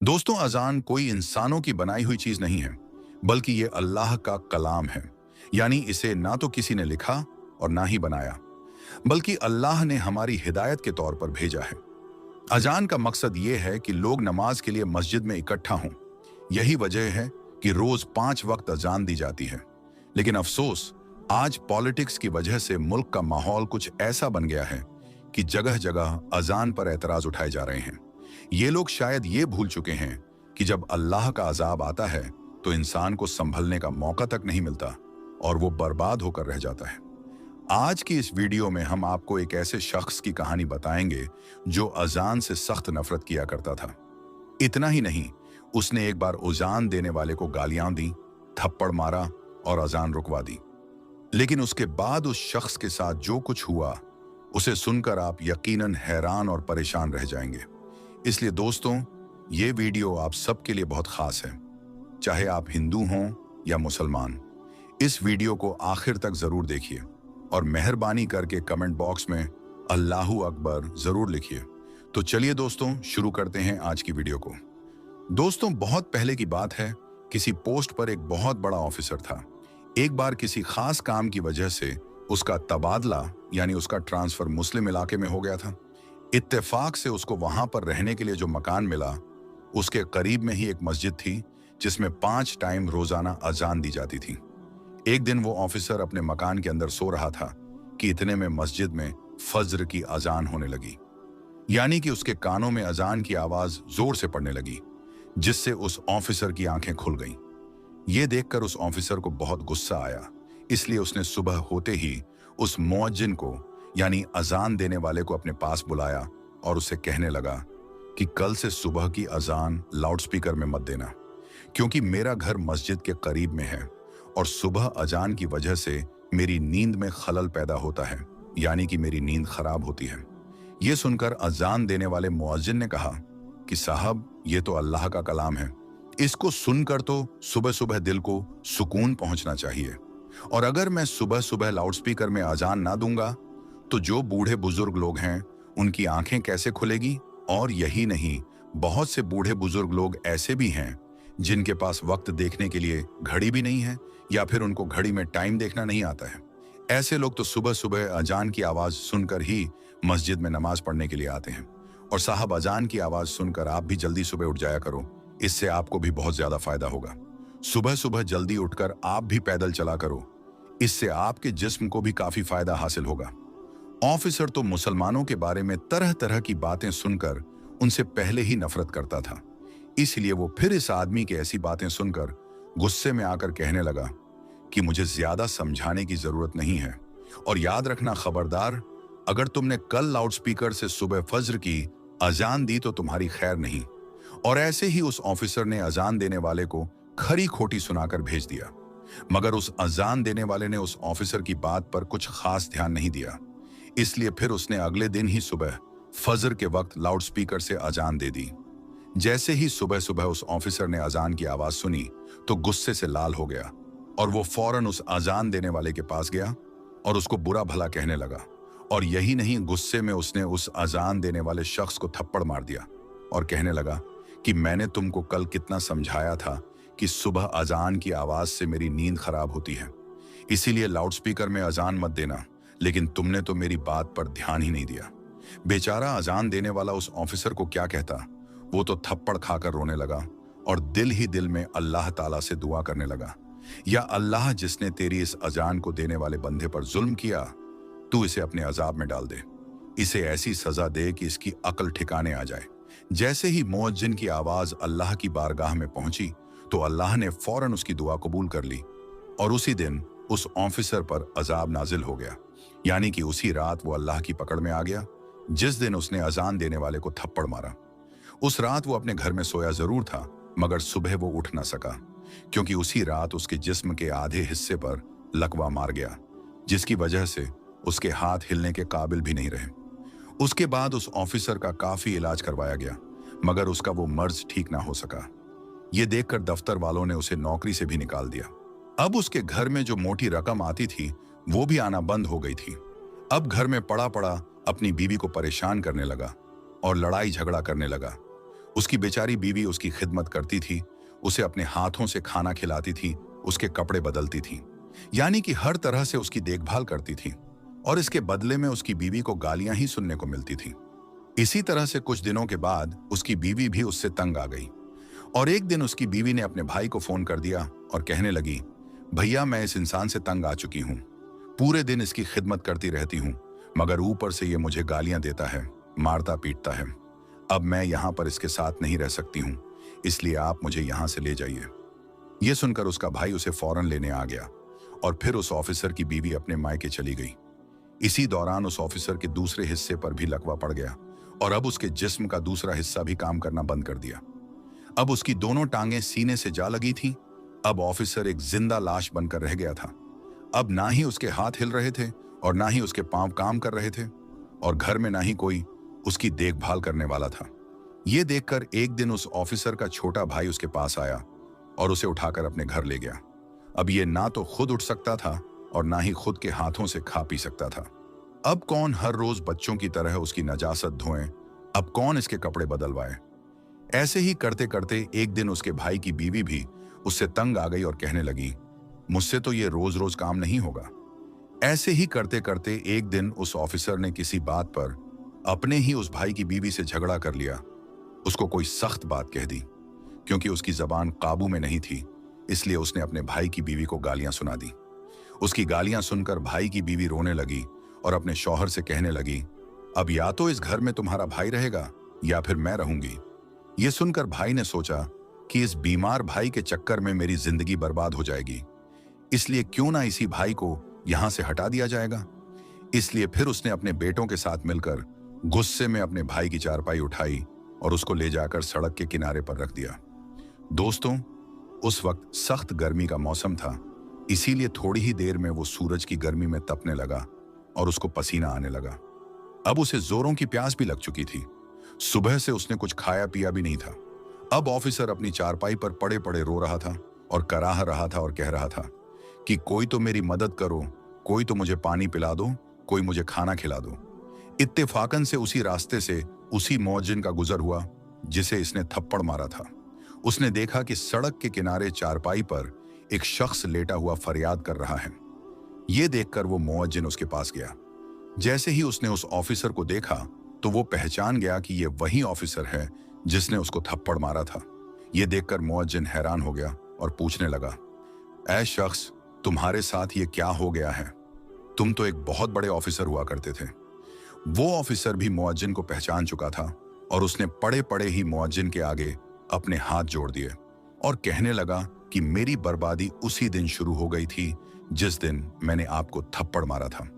दोस्तों, अजान कोई इंसानों की बनाई हुई चीज नहीं है, बल्कि ये अल्लाह का कलाम है। यानी इसे ना तो किसी ने लिखा और ना ही बनाया, बल्कि अल्लाह ने हमारी हिदायत के तौर पर भेजा है। अजान का मकसद ये है कि लोग नमाज के लिए मस्जिद में इकट्ठा हों। यही वजह है कि रोज 5 वक्त अजान दी जाती है। लेकिन अफसोस, आज पॉलिटिक्स की वजह से मुल्क का माहौल कुछ ऐसा बन गया है कि जगह जगह अजान पर एतराज उठाए जा रहे हैं। ये लोग शायद ये भूल चुके हैं कि जब अल्लाह का अजाब आता है तो इंसान को संभलने का मौका तक नहीं मिलता और वो बर्बाद होकर रह जाता है। आज की इस वीडियो में हम आपको एक ऐसे शख्स की कहानी बताएंगे जो अजान से सख्त नफरत किया करता था। इतना ही नहीं, उसने एक बार अजान देने वाले को गालियां दी, थप्पड़ मारा और अजान रुकवा दी। लेकिन उसके बाद उस शख्स के साथ जो कुछ हुआ, उसे सुनकर आप यकीनन हैरान और परेशान रह जाएंगे। इसलिए दोस्तों, ये वीडियो आप सबके लिए बहुत खास है। चाहे आप हिंदू हों या मुसलमान, इस वीडियो को आखिर तक जरूर देखिए और मेहरबानी करके कमेंट बॉक्स में अल्लाहू अकबर जरूर लिखिए। तो चलिए दोस्तों, शुरू करते हैं आज की वीडियो को। दोस्तों, बहुत पहले की बात है, किसी पोस्ट पर एक बहुत बड़ा ऑफिसर था। एक बार किसी खास काम की वजह से उसका तबादला यानी उसका ट्रांसफर मुस्लिम इलाके में हो गया था। इत्तेफाक से उसको वहां पर रहने के लिए जो मकान मिला, उसके करीब में ही एक मस्जिद थी जिसमें 5 टाइम रोजाना अजान दी जाती थी। एक दिन वो ऑफिसर अपने मकान के अंदर सो रहा था कि इतने में मस्जिद में फज्र की अजान होने लगी। यानी कि उसके कानों में अजान की आवाज जोर से पड़ने लगी, जिससे उस ऑफिसर की आंखें खुल गईं। ये देखकर उस ऑफिसर को बहुत गुस्सा आया, इसलिए उसने सुबह होते ही उस मुअज्जिन को यानी अजान देने वाले को अपने पास बुलाया और उससे कहने लगा कि कल से सुबह की अजान लाउडस्पीकर में मत देना, क्योंकि मेरा घर मस्जिद के करीब में है और सुबह अजान की वजह से मेरी नींद में खलल पैदा होता है, यानी कि मेरी नींद खराब होती है। ये सुनकर अजान देने वाले मुअज्जिन ने कहा कि साहब, ये तो अल्लाह का कलाम है, इसको सुनकर तो सुबह सुबह दिल को सुकून पहुंचना चाहिए, और अगर मैं सुबह सुबह लाउडस्पीकर में अजान ना दूंगा तो जो बूढ़े बुजुर्ग लोग हैं उनकी आंखें कैसे खुलेगी। और यही नहीं, बहुत से बूढ़े बुजुर्ग लोग ऐसे भी हैं जिनके पास वक्त देखने के लिए घड़ी भी नहीं है, या फिर उनको घड़ी में टाइम देखना नहीं आता है। ऐसे लोग तो सुबह सुबह अजान की आवाज सुनकर ही मस्जिद में नमाज पढ़ने के लिए आते हैं। और साहब, अजान की आवाज सुनकर आप भी जल्दी सुबह उठ जाया करो, इससे आपको भी बहुत ज्यादा फायदा होगा। सुबह सुबह जल्दी उठकर आप भी पैदल चला करो, इससे आपके जिस्म को भी काफी फायदा हासिल होगा। ऑफिसर तो मुसलमानों के बारे में तरह तरह की बातें सुनकर उनसे पहले ही नफरत करता था, इसलिए वो फिर इस आदमी की ऐसी बातें सुनकर गुस्से में आकर कहने लगा कि मुझे ज्यादा समझाने की जरूरत नहीं है, और याद रखना खबरदार, अगर तुमने कल लाउडस्पीकर से सुबह फज्र की अजान दी तो तुम्हारी खैर नहीं। और ऐसे ही उस ऑफिसर ने अजान देने वाले को खरी खोटी सुनाकर भेज दिया। मगर उस अजान देने वाले ने उस ऑफिसर की बात पर कुछ खास ध्यान नहीं दिया, इसलिए फिर उसने अगले दिन ही सुबह फजर के वक्त लाउडस्पीकर से अजान दे दी। जैसे ही सुबह सुबह उस ऑफिसर ने अजान की आवाज सुनी तो गुस्से से लाल हो गया और वो फौरन उस अजान देने वाले के पास गया और उसको बुरा भला कहने लगा। और यही नहीं, गुस्से में उसने उस अजान देने वाले शख्स को थप्पड़ मार दिया और कहने लगा कि मैंने तुमको कल कितना समझाया था कि सुबह अजान की आवाज से मेरी नींद खराब होती है, इसीलिए लाउडस्पीकर में अजान मत देना, लेकिन तुमने तो मेरी बात पर ध्यान ही नहीं दिया। बेचारा अजान देने वाला उस ऑफिसर को क्या कहता, वो तो थप्पड़ खाकर रोने लगा और दिल ही दिल में अल्लाह ताला से दुआ करने लगा, या अल्लाह, जिसने तेरी इस अजान को देने वाले बंदे पर जुल्म किया, तू इसे अपने अजाब में डाल दे, इसे ऐसी सजा दे कि इसकी अकल ठिकाने आ जाए। जैसे ही मुअज्जिन की आवाज अल्लाह की बारगाह में पहुंची तो अल्लाह ने फौरन उसकी दुआ कबूल कर ली और उसी दिन उस ऑफिसर पर अजाब नाजिल हो गया। यानी कि उसी रात वो अल्लाह की पकड़ में आ गया जिस दिन उसने अजान देने वाले को थप्पड़ मारा। उस रात वो अपने घर में सोया जरूर था, मगर सुबह वो उठ ना सका, क्योंकि उसी रात उसके जिस्म के आधे हिस्से पर लकवा मार गया, जिसकी वजह से उसके हाथ हिलने के काबिल भी नहीं रहे। उसके बाद उस ऑफिसर का काफी इलाज करवाया गया, मगर उसका वो मर्ज ठीक ना हो सका। ये देखकर दफ्तर वालों ने उसे नौकरी से भी निकाल दिया। अब उसके घर में जो मोटी रकम आती थी वो भी आना बंद हो गई थी। अब घर में पड़ा पड़ा अपनी बीवी को परेशान करने लगा और लड़ाई झगड़ा करने लगा। उसकी बेचारी बीवी उसकी खिदमत करती थी, उसे अपने हाथों से खाना खिलाती थी, उसके कपड़े बदलती थी, यानी कि हर तरह से उसकी देखभाल करती थी। और इसके बदले में उसकी बीवी को गालियां ही सुनने को मिलती थी। इसी तरह से कुछ दिनों के बाद उसकी बीवी भी उससे तंग आ गई और एक दिन उसकी बीवी ने अपने भाई को फोन कर दिया और कहने लगी, भैया मैं इस इंसान से तंग आ चुकी हूँ, पूरे दिन इसकी खिदमत करती रहती हूँ, मगर ऊपर से ये मुझे गालियां देता है, मारता पीटता है। अब मैं यहाँ पर इसके साथ नहीं रह सकती हूँ, इसलिए आप मुझे यहाँ से ले जाइए। ये सुनकर उसका भाई उसे फौरन लेने आ गया और फिर उस ऑफिसर की बीवी अपने मायके चली गई। इसी दौरान उस ऑफिसर के दूसरे हिस्से पर भी लकवा पड़ गया और अब उसके जिस्म का दूसरा हिस्सा भी काम करना बंद कर दिया। अब उसकी दोनों टांगें सीने से जा लगी थीं। अब ऑफिसर एक जिंदा लाश बनकर रह गया था। अब ना ही उसके हाथ हिल रहे थे और ना ही उसके पांव काम कर रहे थे और घर में ना ही कोई उसकी देखभाल करने वाला था। ये देखकर एक दिन उस ऑफिसर का छोटा भाई उसके पास आया और उसे उठाकर अपने घर ले गया। अब ये ना तो खुद उठ सकता था और ना ही खुद के हाथों से खा पी सकता था। अब कौन हर रोज बच्चों की तरह उसकी नजासत धोए, अब कौन इसके कपड़े बदलवाए। ऐसे ही करते करते एक दिन उसके भाई की बीवी भी उससे तंग आ गई और कहने लगी, मुझसे तो ये रोज रोज काम नहीं होगा। ऐसे ही करते करते एक दिन उस ऑफिसर ने किसी बात पर अपने ही उस भाई की बीवी से झगड़ा कर लिया। उसको कोई सख्त बात कह दी। क्योंकि उसकी जबान काबू में नहीं थी, इसलिए उसने अपने भाई की बीवी को गालियां सुना दी। उसकी गालियां सुनकर भाई की बीवी रोने लगी और अपने शौहर से कहने लगी, अब या तो इस घर में तुम्हारा भाई रहेगा या फिर मैं रहूंगी। ये सुनकर भाई ने सोचा कि इस बीमार भाई के चक्कर में मेरी जिंदगी बर्बाद हो जाएगी, इसलिए क्यों ना इसी भाई को यहां से हटा दिया जाएगा। इसलिए फिर उसने अपने बेटों के साथ मिलकर गुस्से में अपने भाई की चारपाई उठाई और उसको ले जाकर सड़क के किनारे पर रख दिया। दोस्तों, उस वक्त सख्त गर्मी का मौसम था, इसीलिए थोड़ी ही देर में वो सूरज की गर्मी में तपने लगा और उसको पसीना आने लगा। अब उसे जोरों की प्यास भी लग चुकी थी। सुबह से उसने कुछ खाया पिया भी नहीं था। अब ऑफिसर अपनी चारपाई पर पड़े पड़े रो रहा था और कराह रहा था और कह रहा था कि कोई तो मेरी मदद करो, कोई तो मुझे पानी पिला दो, कोई मुझे खाना खिला दो। इत्तेफाकन से उसी रास्ते से उसी मुअज्जिन का गुजर हुआ जिसे इसने थप्पड़ मारा था। उसने देखा कि सड़क के किनारे चारपाई पर एक शख्स लेटा हुआ फरियाद कर रहा है। यह देखकर वो मुअज्जिन उसके पास गया। जैसे ही उसने उस ऑफिसर को देखा तो वो पहचान गया कि ये वही ऑफिसर है जिसने उसको थप्पड़ मारा था। यह देखकर मुअज्जिन हैरान हो गया और पूछने लगा, ऐ शख्स, तुम्हारे साथ ये क्या हो गया है? तुम तो एक बहुत बड़े ऑफिसर हुआ करते थे। वो ऑफिसर भी मुअज्जिन को पहचान चुका था और उसने पड़े पड़े ही मुअज्जिन के आगे अपने हाथ जोड़ दिए और कहने लगा कि मेरी बर्बादी उसी दिन शुरू हो गई थी जिस दिन मैंने आपको थप्पड़ मारा था।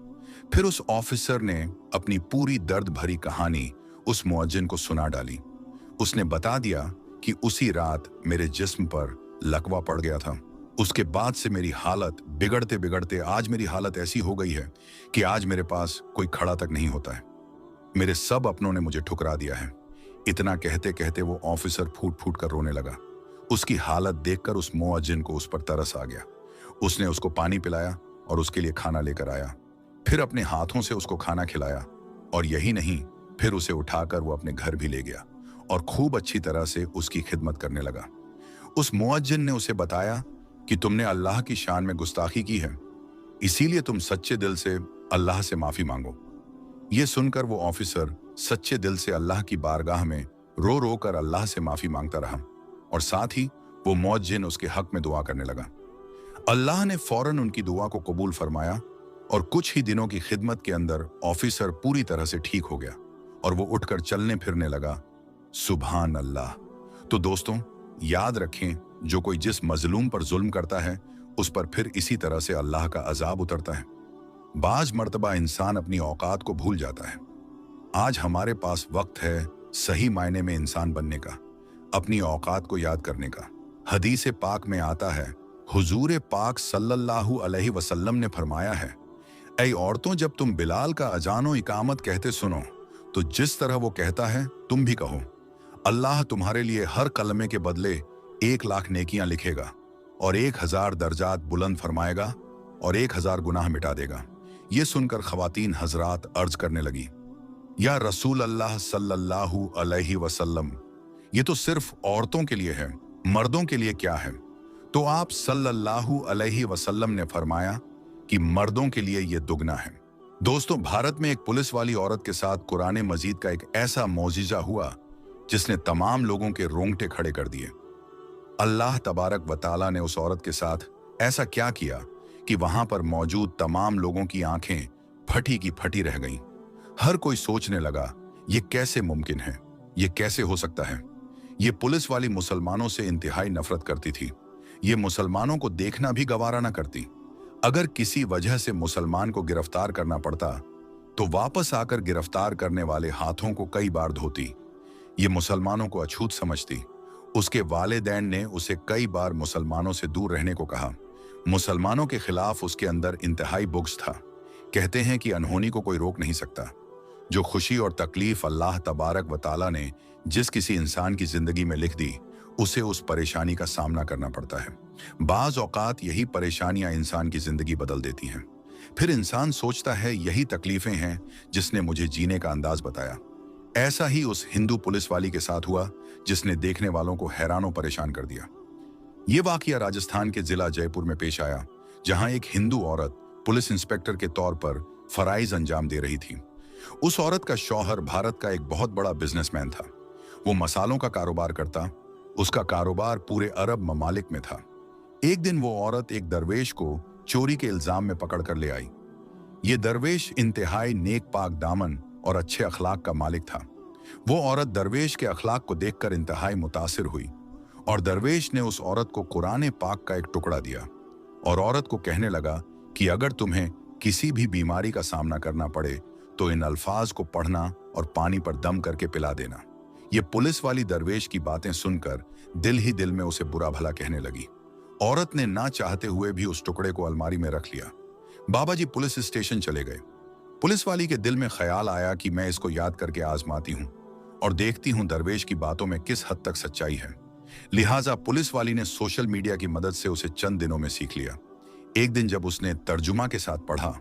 फिर उस ऑफिसर ने अपनी पूरी दर्द भरी कहानी उस मुअज्जिन को सुना डाली। उसने बता दिया कि उसी रात मेरे जिस्म पर लकवा पड़ गया था। उसके बाद से मेरी हालत बिगड़ते बिगड़ते आज मेरी हालत ऐसी हो गई है कि आज मेरे पास कोई खड़ा तक नहीं होता है। मेरे सब अपनों ने मुझे ठुकरा दिया है। इतना कहते कहते वो ऑफिसर फूट फूट कर रोने लगा। उसकी हालत देखकर उस मुअज्जिन को उस पर तरस आ गया। उसने उसको पानी पिलाया और उसके लिए खाना लेकर आया। फिर अपने हाथों से उसको खाना खिलाया और यही नहीं, फिर उसे उठाकर वो अपने घर भी ले गया और खूब अच्छी तरह से उसकी खिदमत करने लगा। उस मुअज्जिन ने उसे बताया कि तुमने अल्लाह की शान में गुस्ताखी की है, इसीलिए तुम सच्चे दिल से अल्लाह से माफी मांगो। ये सुनकर वो ऑफिसर सच्चे दिल से अल्लाह की बारगाह में रो रो कर अल्लाह से माफी मांगता रहा और साथ ही वो मुअज्जिन उसके हक में दुआ करने लगा। अल्लाह ने फौरन उनकी दुआ को कबूल फरमाया और कुछ ही दिनों की खिदमत के अंदर ऑफिसर पूरी तरह से ठीक हो गया और वो उठकर चलने फिरने लगा। सुभान अल्लाह। तो दोस्तों, याद रखें, जो कोई जिस मजलूम पर जुल्म करता है उस पर फिर इसी तरह से अल्लाह का अजाब उतरता है। बाज मर्तबा इंसान अपनी औकात को भूल जाता है। आज हमारे पास वक्त है सही मायने में इंसान बनने का, अपनी औकात को याद करने का। हदीस पाक में आता है, हुजूर पाक सल्लल्लाहु अलैहि वसल्लम ने फरमाया है, ऐ औरतों, जब तुम बिलाल का अजानो इकामत कहते सुनो तो जिस तरह वो कहता है तुम भी कहो। अल्लाह तुम्हारे लिए हर कलमे के बदले 1,00,000 नेकियां लिखेगा और 1,000 दर्जात बुलंद फरमाएगा और 1,000 गुनाह मिटा देगा। ये सुनकर खवातीन हजरात अर्ज करने लगी, या रसूल अल्लाह सल्लल्लाहु अलैहि वसल्लम, ये तो सिर्फ औरतों के लिए है, मर्दों के लिए क्या है? तो आप सल्लल्लाहु अलैहि वसल्लम ने फरमाया कि मर्दों के लिए ये दुगना है। दोस्तों, भारत में एक पुलिस वाली औरत के साथ कुरान मजीद का एक ऐसा मौजिजा हुआ जिसने तमाम लोगों के रोंगटे खड़े कर दिए। अल्लाह तबारक व तआला ने उस औरत के साथ ऐसा क्या किया कि वहां पर मौजूद तमाम लोगों की आंखें फटी की फटी रह गईं। हर कोई सोचने लगा, ये कैसे मुमकिन है, ये कैसे हो सकता है? ये पुलिस वाली मुसलमानों से इंतहाई नफरत करती थी। ये मुसलमानों को देखना भी गवारा न करती। अगर किसी वजह से मुसलमान को गिरफ्तार करना पड़ता तो वापस आकर गिरफ्तार करने वाले हाथों को कई बार धोती। ये मुसलमानों को अछूत समझती। उसके वालिदैन ने उसे कई बार मुसलमानों से दूर रहने को कहा। मुसलमानों के खिलाफ उसके अंदर इंतहाई बुग़्ज़ था। कहते हैं कि अनहोनी को कोई रोक नहीं सकता। जो खुशी और तकलीफ अल्लाह तबारक व तआला ने जिस किसी इंसान की जिंदगी में लिख दी, उसे उस परेशानी का सामना करना पड़ता है। बाज़ औक़ात यही परेशानियां इंसान की जिंदगी बदल देती हैं। फिर इंसान सोचता है, यही तकलीफें हैं जिसने मुझे जीने का अंदाज बताया। ऐसा ही उस हिंदू पुलिस वाली के साथ हुआ जिसने देखने वालों को हैरान और परेशान कर दिया। ये वाकया राजस्थान के जिला जयपुर में पेश आया, जहां एक हिंदू औरत पुलिस इंस्पेक्टर के तौर पर फराइज अंजाम दे रही थी। उस औरत का शौहर भारत का एक बहुत बड़ा बिजनेसमैन था। वो मसालों का कारोबार करता। उसका कारोबार पूरे अरब ममालिक में था। एक दिन वो औरत एक दरवेश को चोरी के इल्जाम में पकड़ कर ले आई। ये दरवेश इंतहाई नेक पाक दामन और अच्छे अखलाक का मालिक था। वो औरत दरवेश के अखलाक को देखकर इंतहाई मुतासिर हुई और दरवेश ने उस औरत को कुरान पाक का एक टुकड़ा दिया और औरत को कहने लगा कि अगर तुम्हें किसी भी बीमारी का सामना करना पड़े तो इन अल्फाज को पढ़ना और पानी पर दम करके पिला देना। ये पुलिस वाली दरवेश की बातें सुनकर दिल ही दिल में उसे बुरा भला कहने लगी। औरत ने ना चाहते हुए भी उस टुकड़े को अलमारी में रख लिया। बाबा जी पुलिस स्टेशन चले गए। पुलिस वाली के दिल में ख्याल आया कि मैं इसको याद करके आजमाती हूँ और देखती हूँ दरवेश की बातों में किस हद तक सच्चाई है। लिहाजा पुलिस वाली ने सोशल मीडिया की मदद से उसे चंद दिनों में सीख लिया। एक दिन जब उसने तर्जुमा के साथ पढ़ा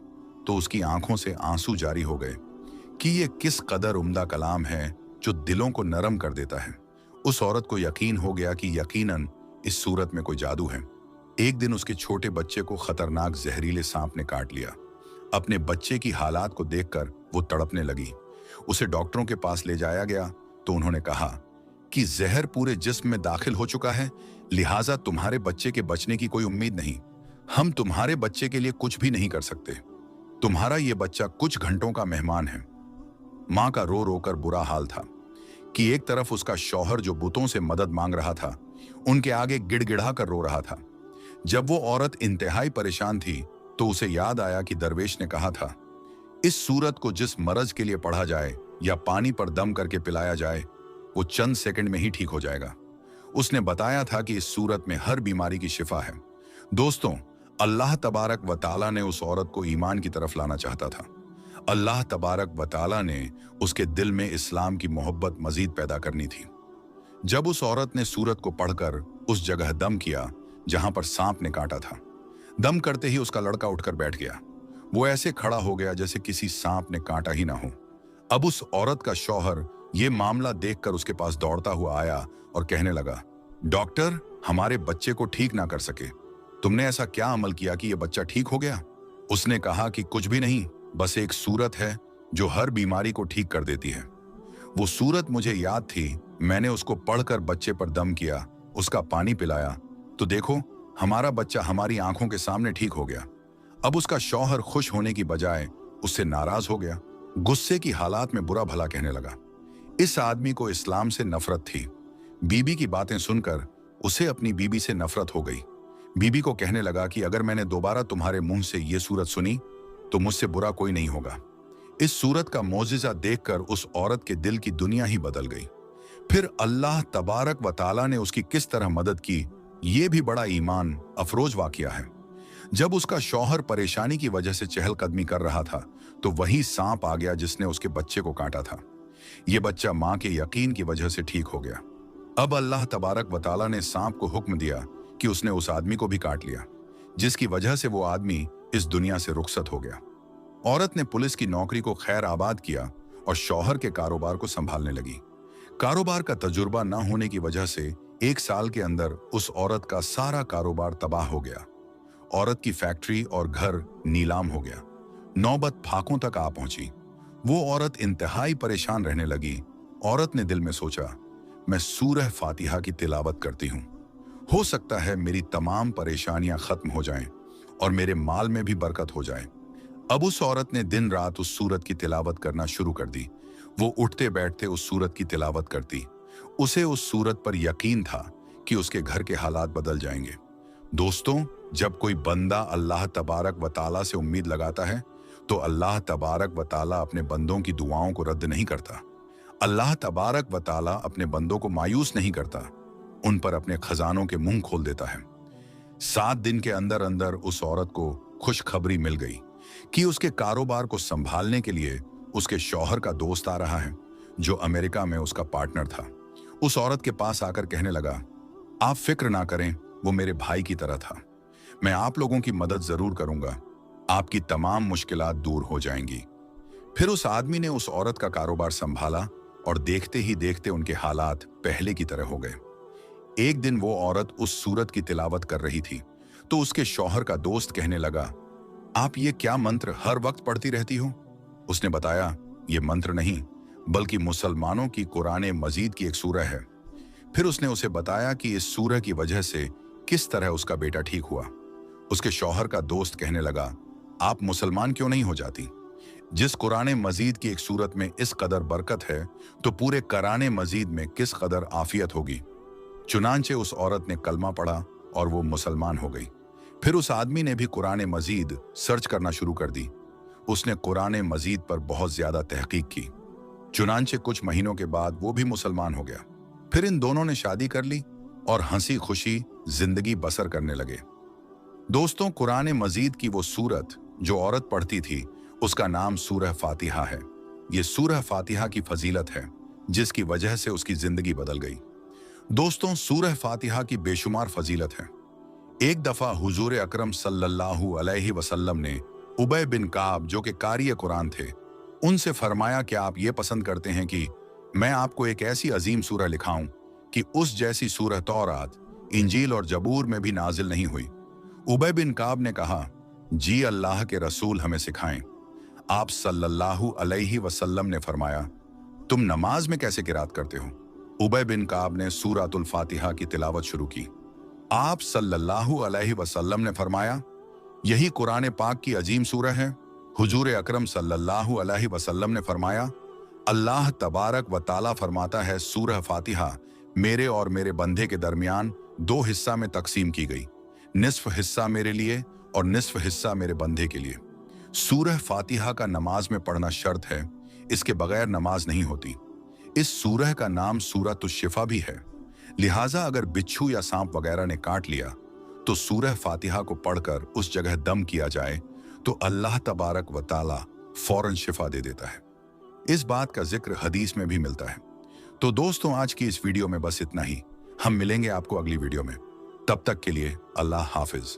तो उसकी आंखों से आंसू जारी हो गए कि ये किस कदर उम्दा कलाम है जो दिलों को नरम कर देता है। उस औरत को यकीन हो गया कि यकीनन इस सूरत में कोई जादू है। एक दिन उसके छोटे बच्चे को खतरनाक जहरीले सांप ने काट लिया। अपने बच्चे की हालात को देखकर वो तड़पने लगी। उसे डॉक्टरों के पास ले जाया गया तो उन्होंने कहा कि जहर पूरे जिस्म में दाखिल हो चुका है, लिहाजा तुम्हारे बच्चे के बचने की कोई उम्मीद नहीं। हम तुम्हारे बच्चे के लिए कुछ भी नहीं कर सकते। तुम्हारा ये बच्चा कुछ घंटों का मेहमान है। मां का रो रो कर बुरा हाल था कि एक तरफ उसका शौहर जो बुतों से मदद मांग रहा था, उनके आगे गिड़गिड़ा कर रो रहा था। जब वो औरत इंतहाई परेशान थी तो उसे याद आया कि दरवेश ने कहा था, इस सूरत को जिस मरज के लिए पढ़ा जाए या पानी पर दम करके पिलाया जाए, वो चंद सेकंड में ही ठीक हो जाएगा। उसने बताया था कि इस सूरत में हर बीमारी की शिफा है। दोस्तों, अल्लाह तबारक व तआला ने उस औरत को ईमान की तरफ लाना चाहता था। अल्लाह तबारक व तआला ने उसके दिल में इस्लाम की मोहब्बत मजीद पैदा करनी थी। जब उस औरत ने सूरत को पढ़कर उस जगह दम किया जहां पर सांप ने काटा था, दम करते ही उसका लड़का उठकर बैठ गया। वो ऐसे खड़ा हो गया जैसे किसी सांप ने काटा ही ना हो। अब उस औरत का शौहर ये मामला देखकर उसके पास दौड़ता हुआ आया और कहने लगा, डॉक्टर, हमारे बच्चे को ठीक ना कर सके, तुमने ऐसा क्या अमल किया कि ये बच्चा ठीक हो गया? उसने कहा कि कुछ भी नहीं, बस एक सूरत है जो हर बीमारी को ठीक कर देती है। वो सूरत मुझे याद थी, मैंने उसको पढ़कर बच्चे पर दम किया, उसका पानी पिलाया, तो देखो हमारा बच्चा हमारी आंखों के सामने ठीक हो गया। अब उसका शौहर खुश होने की बजाय उससे नाराज हो गया। गुस्से की हालात में बुरा भला कहने लगा। इस आदमी को इस्लाम से नफरत थी। बीबी की बातें सुनकर उसे अपनी बीबी से नफरत हो गई। बीबी को कहने लगा कि अगर मैंने दोबारा तुम्हारे मुंह से ये सूरत सुनी तो मुझसे बुरा कोई नहीं होगा। इस सूरत का मौजिजा देखकर उस औरत के दिल की दुनिया ही बदल गई। फिर अल्लाह तबारक व तआला ने उसकी किस तरह मदद की, ये भी बड़ा ईमान अफरोज वाकया है। जब उसका शौहर परेशानी की वजह से चहलकदमी कर रहा था तो वही सांप आ गया जिसने उसके बच्चे को काटा था। ये बच्चा मां के यकीन की वजह से ठीक हो गया। अब अल्लाह तबारक व तआला ने सांप को हुक्म दिया कि उसने उस आदमी को भी काट लिया, जिसकी वजह से वो आदमी इस दुनिया से रुखसत हो गया। औरत ने पुलिस की नौकरी को खैर आबाद किया और शौहर के कारोबार को संभालने लगी। कारोबार का तजुर्बा ना होने की वजह से 1 साल के अंदर उस औरत का सारा कारोबार तबाह हो गया। औरत की फैक्ट्री और घर नीलाम हो गया। नौबत फाकों तक आ पहुंची। वो औरत इंतहाई परेशान रहने लगी। औरत ने दिल में सोचा, मैं सूरह फातिहा की तिलावत करती हूँ, हो सकता है मेरी तमाम परेशानियां खत्म हो जाएं और मेरे माल में भी बरकत हो जाए। अब उस औरत ने दिन रात उस सूरत की तिलावत करना शुरू कर दी। वो उठते बैठते उस सूरत की तिलावत करती। उसे उस सूरत पर यकीन था कि उसके घर के हालात बदल जाएंगे। दोस्तों, जब कोई बंदा अल्लाह तबारक व ताला से उम्मीद लगाता है तो अल्लाह तबारक व ताला अपने बंदों की दुआओं को रद्द नहीं करता। अल्लाह तबारक व ताला अपने बंदों को मायूस नहीं करता, उन पर अपने खजानों के मुंह खोल देता है। 7 दिन के अंदर अंदर उस औरत को खुशखबरी मिल गई कि उसके कारोबार को संभालने के लिए उसके शौहर का दोस्त आ रहा है, जो अमेरिका में उसका पार्टनर था। उस औरत के पास आकर कहने लगा, आप फिक्र ना करें, वो मेरे भाई की तरह था। मैं आप लोगों की मदद जरूर करूंगा, आपकी तमाम मुश्किलात दूर हो जाएंगी। फिर उस आदमी ने उस औरत का कारोबार संभाला और देखते ही देखते उनके हालात पहले की तरह हो गए। एक दिन वो औरत उस सूरत की तिलावत कर रही थी तो उसके शौहर का दोस्त कहने लगा, आप ये क्या मंत्र हर वक्त पढ़ती रहती हो? उसने बताया, ये मंत्र नहीं बल्कि मुसलमानों की कुरान मजीद की एक सूरह है। फिर उसने उसे बताया कि इस सूरह की वजह से किस तरह उसका बेटा ठीक हुआ। उसके शौहर का दोस्त कहने लगा, आप मुसलमान क्यों नहीं हो जाती? जिस कुरान मजीद की एक सूरत में इस कदर बरकत है तो पूरे कुरान मजीद में किस कदर आफियत होगी। चुनांचे उस औरत ने कलमा पढ़ा और वो मुसलमान हो गई। फिर उस आदमी ने भी कुरान मजीद सर्च करना शुरू कर दी। उसने कुरान मजीद पर बहुत ज्यादा तहकीक की। चुनांचे कुछ महीनों के बाद वो भी मुसलमान हो गया। फिर इन दोनों ने शादी कर ली और हंसी खुशी जिंदगी बसर करने लगे। दोस्तों, कुरान मजीद की वो सूरत जो औरत पढ़ती थी उसका नाम सूरह फातिहा है। ये सूरह फातिहा की फजीलत है जिसकी वजह से उसकी जिंदगी बदल गई। दोस्तों, सूरह फातिहा की बेशुमार फजीलत है। एक दफा हुजूर अकरम सल्लल्लाहु अलैहि वसल्लम ने उबय बिन काब, जो कि कारी कुरान थे, उनसे फरमाया कि आप ये पसंद करते हैं कि मैं आपको एक ऐसी अजीम सूरह लिखाऊं कि उस जैसी सूरह तौरात, इंजील और जबूर में भी नाजिल नहीं हुई। उबय बिन काब ने कहा, जी अल्लाह के रसूल हमें सिखाएं। आप सल्लल्लाहु अलैहि वसल्लम ने फरमाया, तुम नमाज में कैसे किरात करते हो? उबय बिन काब ने सूरतुल फातिहा की तिलावत शुरू की। आप सल्लल्लाहु अलैहि वसल्लम ने फरमाया, यही कुरान पाक की अजीम सूरह है। हुजूर अकरम सल्लल्लाहु अलैहि वसल्लम ने फरमाया, अल्लाह तबारक व ताला फरमाता है, सूरह फातिहा मेरे और मेरे बंदे के दरमियान 2 हिस्सा में तकसीम की गई, निस्फ हिस्सा मेरे लिए और निस्फ हिस्सा मेरे बंदे के लिए। सूरह फातिहा का नमाज में पढ़ना शर्त है, इसके बगैर नमाज नहीं होती। इस सूरह का नाम सूरतुश शिफा भी है। लिहाजा अगर बिच्छू या सांप वगैरह ने काट लिया तो सूरह फातिहा को पढ़कर उस जगह दम किया जाए तो अल्लाह तबारक व ताला फौरन शिफा दे देता है। इस बात का जिक्र हदीस में भी मिलता है। तो दोस्तों, आज की इस वीडियो में बस इतना ही। हम मिलेंगे आपको अगली वीडियो में। तब तक के लिए अल्लाह हाफिज।